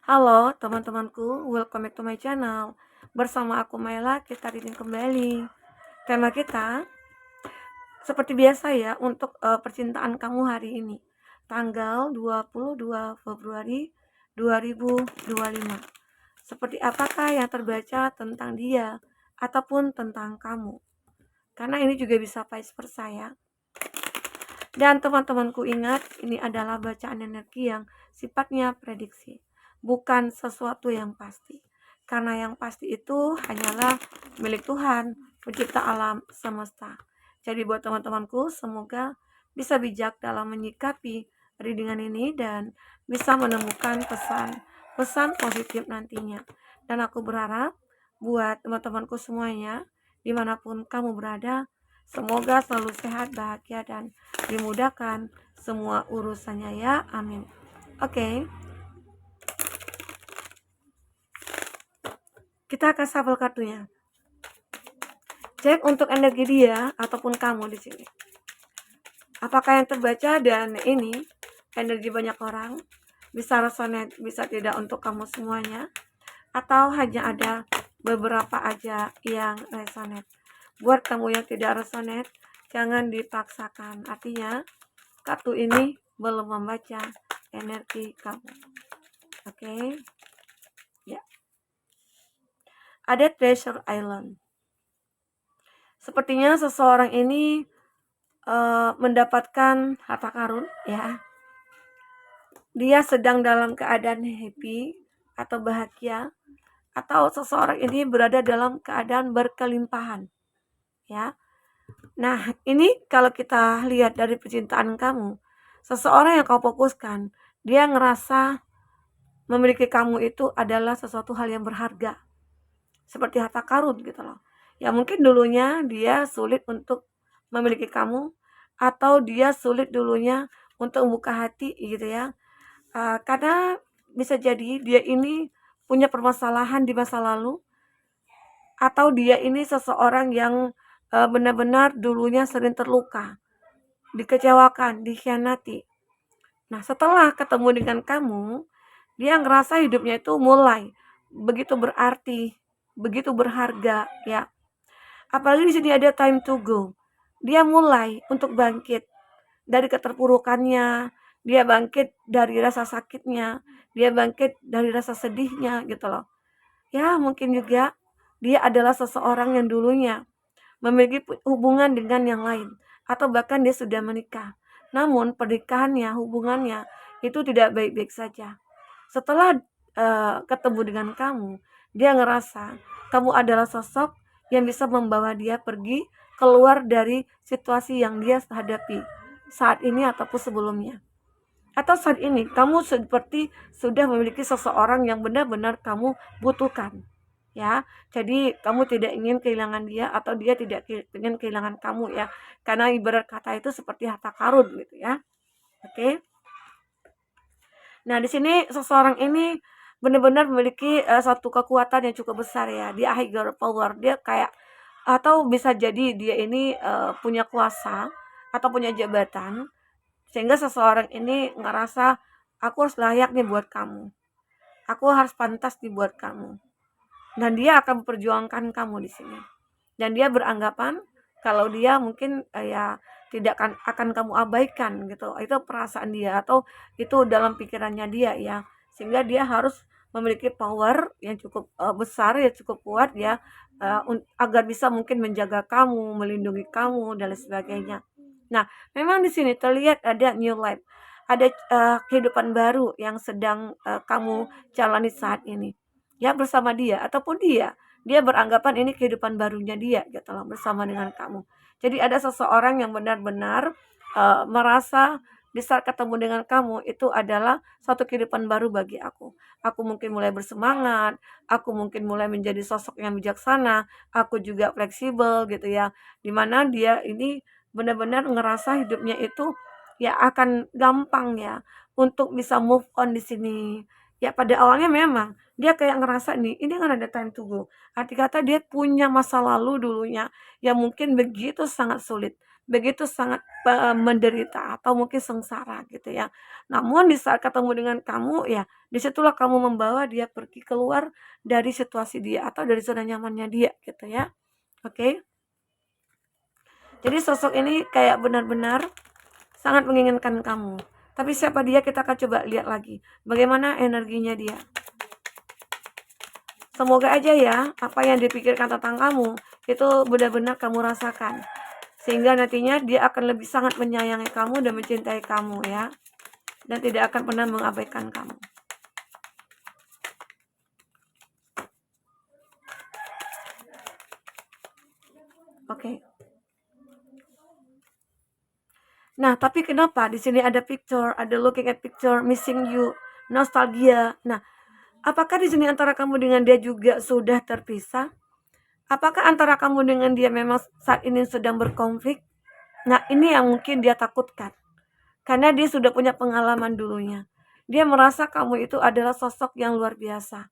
Halo teman-temanku, welcome back to my channel. Bersama aku Maela, kita reading kembali. Tema kita seperti biasa ya untuk percintaan kamu hari ini. Tanggal 22 Februari 2025. Seperti apakah yang terbaca tentang dia ataupun tentang kamu? Karena ini juga bisa vice versa ya. Dan teman-temanku ingat, ini adalah bacaan energi yang sifatnya prediksi, bukan sesuatu yang pasti. Karena yang pasti itu hanyalah milik Tuhan, pencipta alam semesta. Jadi buat teman-temanku, semoga bisa bijak dalam menyikapi readingan ini dan bisa menemukan pesan positif nantinya. Dan aku berharap buat teman-temanku semuanya, dimanapun kamu berada, semoga selalu sehat, bahagia, dan dimudahkan semua urusannya ya, amin. Oke, kita akan shuffle kartunya. Cek untuk energi dia ataupun kamu di sini. Apakah yang terbaca dan ini energi banyak orang, bisa resonate, bisa tidak untuk kamu semuanya, atau hanya ada beberapa aja yang resonate. Buat kamu yang tidak resonate, jangan dipaksakan. Artinya kartu ini belum membaca energi kamu. Oke. Ya. Ada Treasure Island. Sepertinya seseorang ini mendapatkan harta karun ya. Dia sedang dalam keadaan happy atau bahagia, atau seseorang ini berada dalam keadaan berkelimpahan ya. Nah, ini kalau kita lihat dari percintaan kamu, seseorang yang kau fokuskan, dia ngerasa memiliki kamu itu adalah sesuatu hal yang berharga. Seperti harta karun gitu loh. Ya mungkin dulunya dia sulit untuk memiliki kamu, atau dia sulit dulunya untuk membuka hati gitu ya. Karena bisa jadi dia ini punya permasalahan di masa lalu, atau dia ini seseorang yang benar-benar dulunya sering terluka, dikecewakan, dikhianati. Nah, setelah ketemu dengan kamu, dia ngerasa hidupnya itu mulai begitu berarti, begitu berharga ya. Apalagi di sini ada time to go. Dia mulai untuk bangkit dari keterpurukannya, dia bangkit dari rasa sakitnya, dia bangkit dari rasa sedihnya gitu loh. Ya, mungkin juga dia adalah seseorang yang dulunya memiliki hubungan dengan yang lain, atau bahkan dia sudah menikah. Namun pernikahannya, hubungannya itu tidak baik-baik saja. Setelah ketemu dengan kamu, dia ngerasa kamu adalah sosok yang bisa membawa dia pergi keluar dari situasi yang dia hadapi saat ini ataupun sebelumnya. Atau saat ini kamu seperti sudah memiliki seseorang yang benar-benar kamu butuhkan. Ya, jadi kamu tidak ingin kehilangan dia, atau dia tidak ingin kehilangan kamu ya. Karena ibarat kata itu seperti harta karun gitu ya. Oke. Nah, di sini seseorang ini benar-benar memiliki satu kekuatan yang cukup besar ya. Dia higher power. Dia kayak, atau bisa jadi dia ini punya kuasa atau punya jabatan, sehingga seseorang ini ngerasa aku harus layak nih buat kamu. Aku harus pantas nih buat kamu. Dan dia akan memperjuangkan kamu di sini. Dan dia beranggapan kalau dia mungkin ya tidak akan kamu abaikan gitu. Itu perasaan dia, atau itu dalam pikirannya dia ya. Sehingga dia harus memiliki power yang cukup besar ya, cukup kuat ya, agar bisa mungkin menjaga kamu, melindungi kamu dan lain sebagainya. Nah, memang di sini terlihat ada new life. Ada kehidupan baru yang sedang kamu jalani saat ini. Ya, bersama dia ataupun dia beranggapan ini kehidupan barunya dia gitu loh, bersama dengan kamu. Jadi ada seseorang yang benar-benar merasa di saat ketemu dengan kamu itu adalah suatu kehidupan baru bagi aku. Aku mungkin mulai bersemangat, aku mungkin mulai menjadi sosok yang bijaksana, aku juga fleksibel gitu ya. Dimana dia ini benar-benar ngerasa hidupnya itu ya akan gampang ya untuk bisa move on di sini. Ya pada awalnya memang dia kayak ngerasa nih, ini kan ada time to go. Arti kata dia punya masa lalu dulunya yang mungkin begitu sangat sulit. begitu sangat menderita atau mungkin sengsara gitu ya. Namun di saat ketemu dengan kamu ya, disitulah kamu membawa dia pergi keluar dari situasi dia atau dari zona nyamannya dia gitu ya. Oke. Jadi sosok ini kayak benar-benar sangat menginginkan kamu. Tapi siapa dia, kita akan coba lihat lagi. Bagaimana energinya dia. Semoga aja ya, apa yang dipikirkan tentang kamu, itu benar-benar kamu rasakan. Sehingga nantinya dia akan lebih sangat menyayangi kamu dan mencintai kamu ya. Dan tidak akan pernah mengabaikan kamu. Oke. Nah, tapi kenapa di sini ada picture, ada looking at picture, missing you, nostalgia. Nah, apakah di sini antara kamu dengan dia juga sudah terpisah? Apakah antara kamu dengan dia memang saat ini sedang berkonflik? Nah, ini yang mungkin dia takutkan. Karena dia sudah punya pengalaman dulunya. Dia merasa kamu itu adalah sosok yang luar biasa.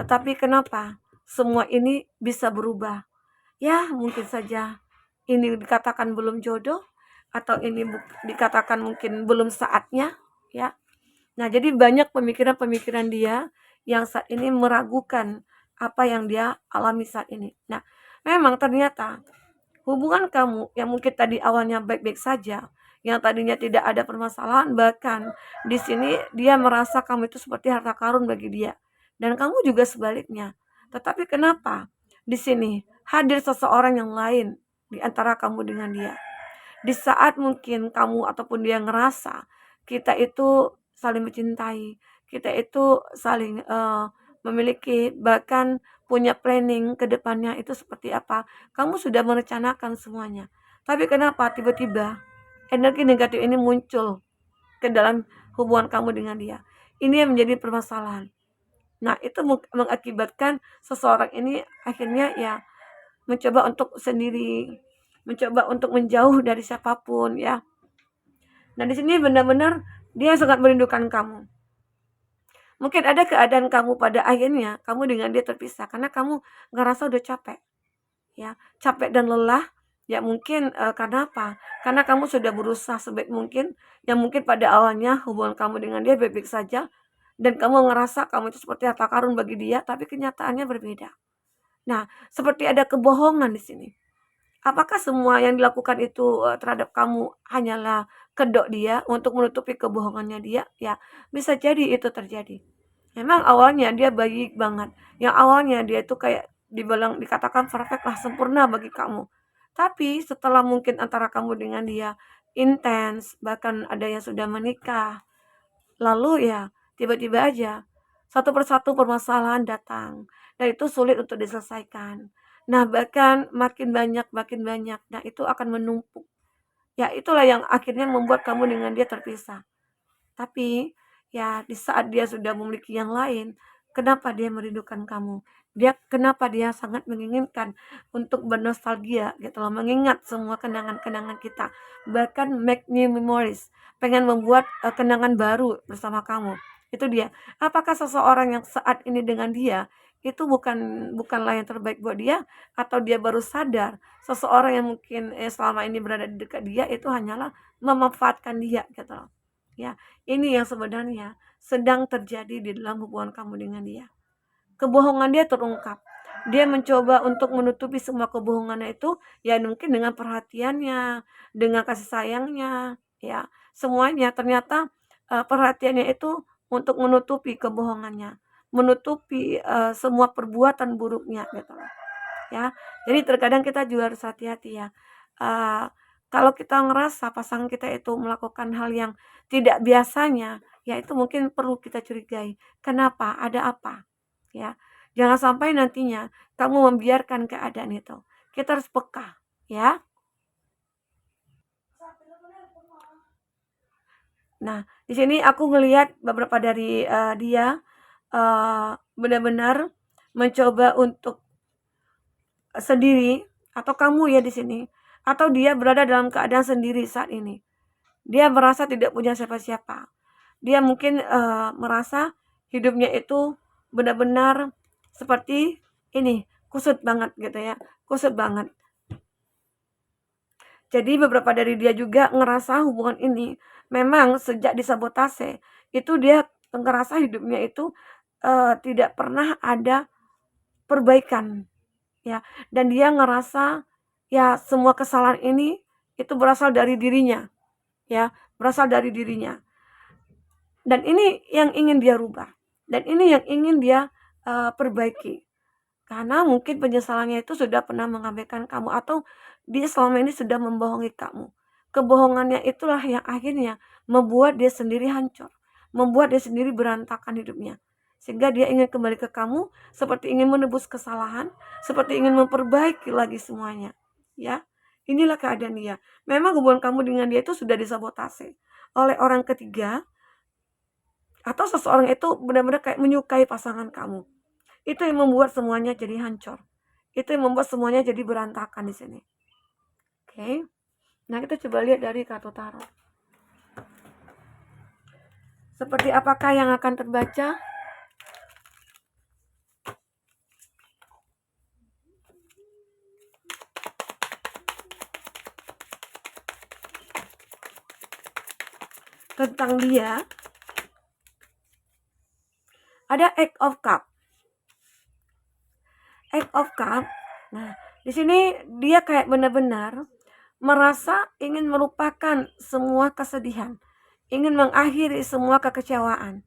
Tetapi kenapa semua ini bisa berubah? Ya, mungkin saja ini dikatakan belum jodoh atau ini dikatakan mungkin belum saatnya, ya. Nah, jadi banyak pemikiran-pemikiran dia yang saat ini meragukan apa yang dia alami saat ini. Nah, memang ternyata hubungan kamu yang mungkin tadi awalnya baik-baik saja, yang tadinya tidak ada permasalahan, bahkan di sini dia merasa kamu itu seperti harta karun bagi dia. Dan kamu juga sebaliknya. Tetapi kenapa di sini hadir seseorang yang lain di antara kamu dengan dia? Di saat mungkin kamu ataupun dia ngerasa kita itu saling mencintai, kita itu saling memiliki bahkan punya planning ke depannya itu seperti apa. Kamu sudah merencanakan semuanya. Tapi kenapa tiba-tiba energi negatif ini muncul ke dalam hubungan kamu dengan dia? Ini yang menjadi permasalahan. Nah, itu mengakibatkan seseorang ini akhirnya ya mencoba untuk sendiri, mencoba untuk menjauh dari siapapun ya. Nah, di sini benar-benar dia sangat merindukan kamu. Mungkin ada keadaan kamu pada akhirnya kamu dengan dia terpisah karena kamu ngerasa udah capek. Ya, capek dan lelah. Ya mungkin karena apa? Karena kamu sudah berusaha sebaik mungkin, yang mungkin pada awalnya hubungan kamu dengan dia baik-baik saja dan kamu ngerasa kamu itu seperti harta karun bagi dia, tapi kenyataannya berbeda. Nah, seperti ada kebohongan di sini. Apakah semua yang dilakukan itu, terhadap kamu hanyalah kedok dia untuk menutupi kebohongannya dia? Ya, bisa jadi itu terjadi. Memang awalnya dia baik banget, yang awalnya dia itu kayak dikatakan perfect lah, sempurna bagi kamu. Tapi setelah mungkin antara kamu dengan dia intens, bahkan ada yang sudah menikah, lalu ya tiba-tiba aja satu persatu permasalahan datang dan itu sulit untuk diselesaikan. Nah, bahkan makin banyak, nah itu akan menumpuk. Ya, itulah yang akhirnya membuat kamu dengan dia terpisah. Tapi ya di saat dia sudah memiliki yang lain, kenapa dia merindukan kamu? Kenapa dia sangat menginginkan untuk bernostalgia gitu loh, mengingat semua kenangan-kenangan kita. Bahkan make new memories, pengen membuat kenangan baru bersama kamu. Itu dia. Apakah seseorang yang saat ini dengan dia itu bukanlah yang terbaik buat dia, atau dia baru sadar seseorang yang mungkin selama ini berada di dekat dia itu hanyalah memanfaatkan dia gitu loh. Ya, ini yang sebenarnya sedang terjadi di dalam hubungan kamu dengan dia. Kebohongan dia terungkap. Dia mencoba untuk menutupi semua kebohongannya itu, ya mungkin dengan perhatiannya, dengan kasih sayangnya, ya semuanya. Ternyata perhatiannya itu untuk menutupi kebohongannya, menutupi semua perbuatan buruknya gitu loh. Ya, jadi terkadang kita juga harus hati-hati ya. Uh, Kalau kita ngerasa pasangan kita itu melakukan hal yang tidak biasanya, ya itu mungkin perlu kita curigai. Kenapa? Ada apa? Ya, jangan sampai nantinya kamu membiarkan keadaan itu. Kita harus peka, ya. Nah, di sini aku ngelihat beberapa dari dia benar-benar mencoba untuk sendiri, atau kamu ya di sini, atau dia berada dalam keadaan sendiri saat ini. Dia merasa tidak punya siapa-siapa. Dia mungkin merasa hidupnya itu benar-benar seperti ini, kusut banget gitu ya, kusut banget. Jadi beberapa dari dia juga ngerasa hubungan ini memang sejak disabotase, itu dia ngerasa hidupnya itu, tidak pernah ada perbaikan, ya. Dan dia ngerasa, ya semua kesalahan ini itu berasal dari dirinya, ya, berasal dari dirinya. Dan ini yang ingin dia rubah, dan ini yang ingin dia, perbaiki. Karena mungkin penyesalannya itu sudah pernah mengabaikan kamu atau dia selama ini sudah membohongi kamu. Kebohongannya itulah yang akhirnya membuat dia sendiri hancur, membuat dia sendiri berantakan hidupnya. Sehingga dia ingin kembali ke kamu seperti ingin menebus kesalahan, seperti ingin memperbaiki lagi semuanya. Ya, inilah keadaan dia. Memang hubungan kamu dengan dia itu sudah disabotase oleh orang ketiga atau seseorang itu benar-benar kayak menyukai pasangan kamu. Itu yang membuat semuanya jadi hancur. Itu yang membuat semuanya jadi berantakan di sini. Oke. Nah, kita coba lihat dari kartu tarot. Seperti apakah yang akan terbaca? Tentang dia. Ada Eight of Cup. Eight of Cup. Nah, di sini dia kayak benar-benar merasa ingin melupakan semua kesedihan, ingin mengakhiri semua kekecewaan,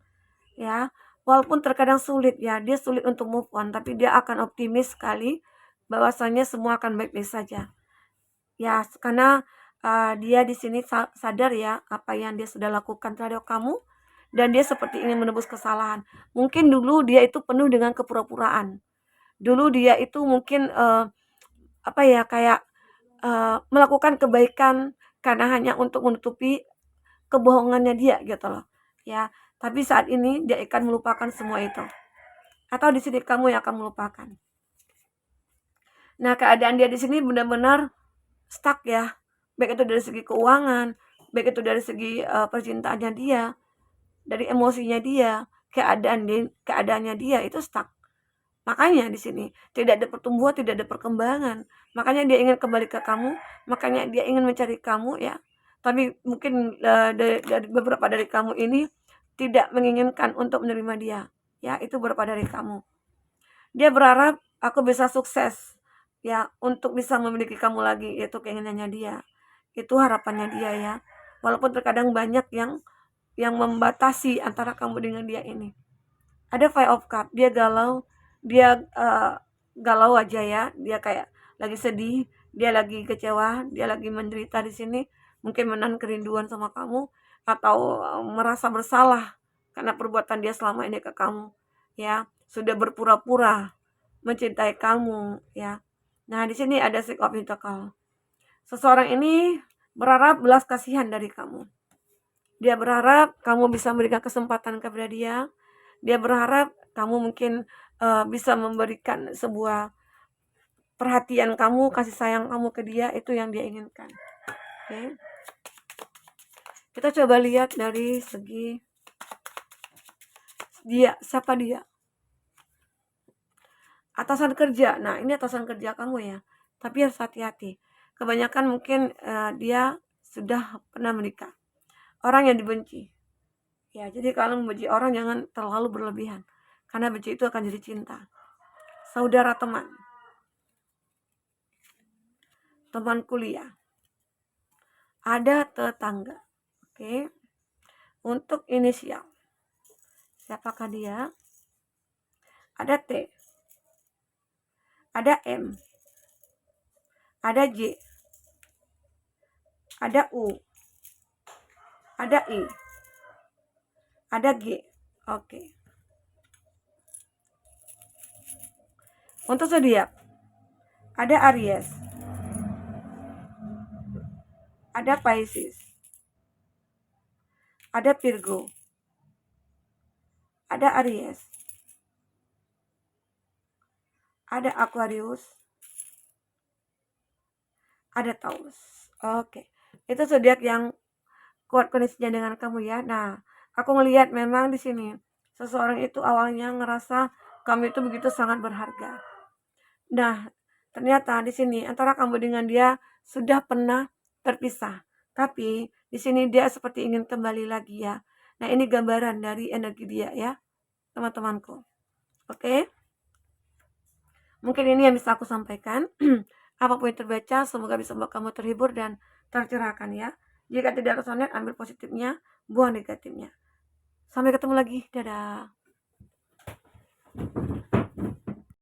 ya. Walaupun terkadang sulit ya, dia sulit untuk move on, tapi dia akan optimis sekali bahwasanya semua akan baik-baik saja. Ya, karena dia di sini sadar ya apa yang dia sudah lakukan terhadap kamu dan dia seperti ingin menebus kesalahan. Mungkin dulu dia itu penuh dengan kepura-puraan. Dulu dia itu mungkin apa ya kayak melakukan kebaikan karena hanya untuk menutupi kebohongannya dia gitu loh. Ya, tapi saat ini dia akan melupakan semua itu. Atau di sini kamu yang akan melupakan. Nah, keadaan dia di sini benar-benar stuck ya. Baik itu dari segi keuangan, baik itu dari segi percintaannya dia, dari emosinya dia, keadaannya dia itu stuck. Makanya di sini tidak ada pertumbuhan, tidak ada perkembangan. Makanya dia ingin kembali ke kamu, makanya dia ingin mencari kamu ya. Tapi mungkin dari beberapa dari kamu ini tidak menginginkan untuk menerima dia. Ya, itu beberapa dari kamu. Dia berharap aku bisa sukses ya untuk bisa memiliki kamu lagi, itu keinginannya dia. Itu harapannya dia ya. Walaupun terkadang banyak yang membatasi antara kamu dengan dia ini. Ada Five of Cup, dia galau, dia galau aja ya, dia kayak lagi sedih, dia lagi kecewa, dia lagi menderita di sini, mungkin menahan kerinduan sama kamu atau merasa bersalah karena perbuatan dia selama ini ke kamu, ya, sudah berpura-pura mencintai kamu, ya. Nah, di sini ada Six of Pentacles. Seseorang ini berharap belas kasihan dari kamu. Dia berharap kamu bisa memberikan kesempatan kepada dia. Dia berharap kamu mungkin bisa memberikan sebuah perhatian kamu, kasih sayang kamu ke dia, itu yang dia inginkan. Oke. Kita coba lihat dari segi dia, siapa dia? Atasan kerja. Nah, ini atasan kerja kamu ya. Tapi harus hati-hati. Kebanyakan mungkin dia sudah pernah menikah. Orang yang dibenci. Ya, jadi kalau membenci orang jangan terlalu berlebihan. Karena benci itu akan jadi cinta. Saudara teman. Teman kuliah. Ada tetangga. Oke. Untuk inisial. Siapakah dia? Ada T. Ada M. Ada J. Ada U. Ada I. Ada G. Oke. Untuk zodiak. Ada Aries. Ada Pisces. Ada Virgo. Ada Aries. Ada Aquarius. Ada Taurus. Oke. Itu zodiak yang kuat kondisinya dengan kamu ya. Nah, aku ngelihat memang di sini seseorang itu awalnya ngerasa kamu itu begitu sangat berharga. Nah, ternyata di sini antara kamu dengan dia sudah pernah terpisah. Tapi di sini dia seperti ingin kembali lagi ya. Nah, ini gambaran dari energi dia ya, teman-temanku. Oke? Mungkin ini yang bisa aku sampaikan. Apapun yang terbaca, semoga bisa membuat kamu terhibur dan tercerahkan ya. Jika tidak resonate, ambil positifnya, buang negatifnya. Sampai ketemu lagi. Dadah.